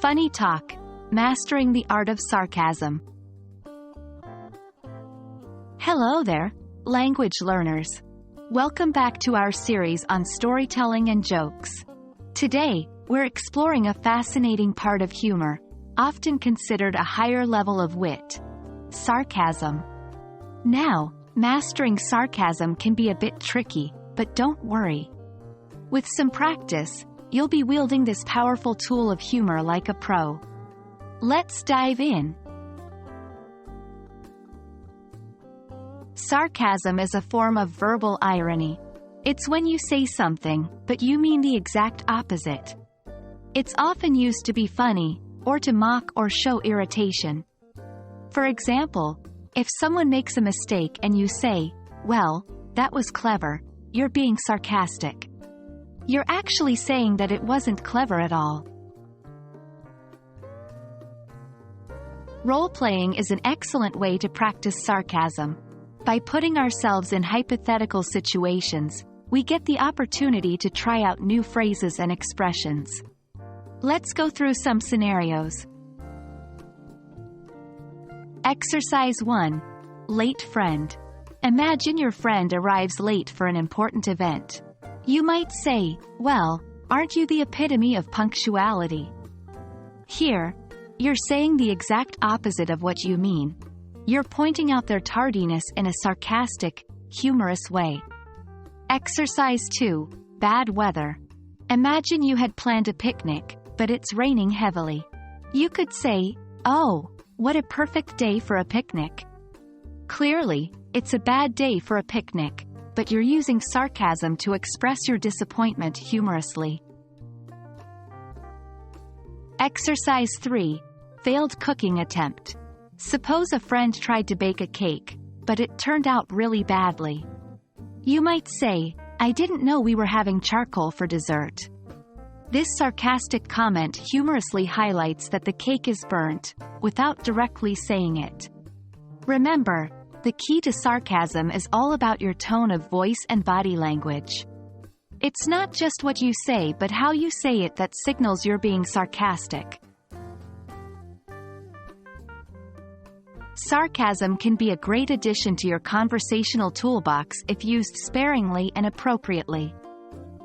Funny Talk, Mastering the Art of Sarcasm. Hello there, language learners. Welcome back to our series on storytelling and jokes. Today, we're exploring a fascinating part of humor, often considered a higher level of wit: sarcasm. Now, mastering sarcasm can be a bit tricky, but don't worry. With some practice, you'll be wielding this powerful tool of humor like a pro. Let's dive in. Sarcasm is a form of verbal irony. It's when you say something, but you mean the exact opposite. It's often used to be funny, or to mock or show irritation. For example, if someone makes a mistake and you say, "Well, that was clever," you're being sarcastic. You're actually saying that it wasn't clever at all. Role-playing is an excellent way to practice sarcasm. By putting ourselves in hypothetical situations, we get the opportunity to try out new phrases and expressions. Let's go through some scenarios. Exercise 1. Late friend. Imagine your friend arrives late for an important event. You might say, "Well, aren't you the epitome of punctuality?" Here, you're saying the exact opposite of what you mean. You're pointing out their tardiness in a sarcastic, humorous way. Exercise 2. Bad weather. Imagine you had planned a picnic, but it's raining heavily. You could say, "Oh, what a perfect day for a picnic." Clearly, it's a bad day for a picnic, but you're using sarcasm to express your disappointment humorously. Exercise 3. Failed cooking attempt. Suppose a friend tried to bake a cake, but it turned out really badly. You might say, "I didn't know we were having charcoal for dessert." This sarcastic comment humorously highlights that the cake is burnt, without directly saying it. Remember, the key to sarcasm is all about your tone of voice and body language. It's not just what you say but how you say it that signals you're being sarcastic. Sarcasm can be a great addition to your conversational toolbox if used sparingly and appropriately.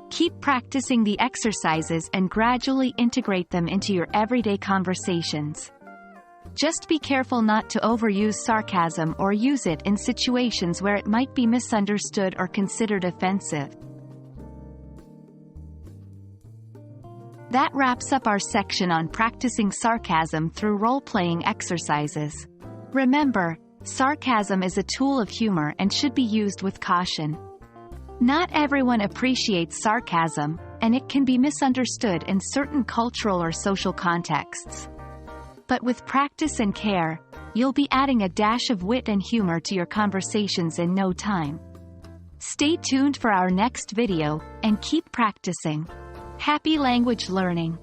Keep practicing the exercises and gradually integrate them into your everyday conversations. Just be careful not to overuse sarcasm or use it in situations where it might be misunderstood or considered offensive. That wraps up our section on practicing sarcasm through role-playing exercises. Remember, sarcasm is a tool of humor and should be used with caution. Not everyone appreciates sarcasm, and it can be misunderstood in certain cultural or social contexts. But with practice and care, you'll be adding a dash of wit and humor to your conversations in no time. Stay tuned for our next video, and keep practicing. Happy language learning!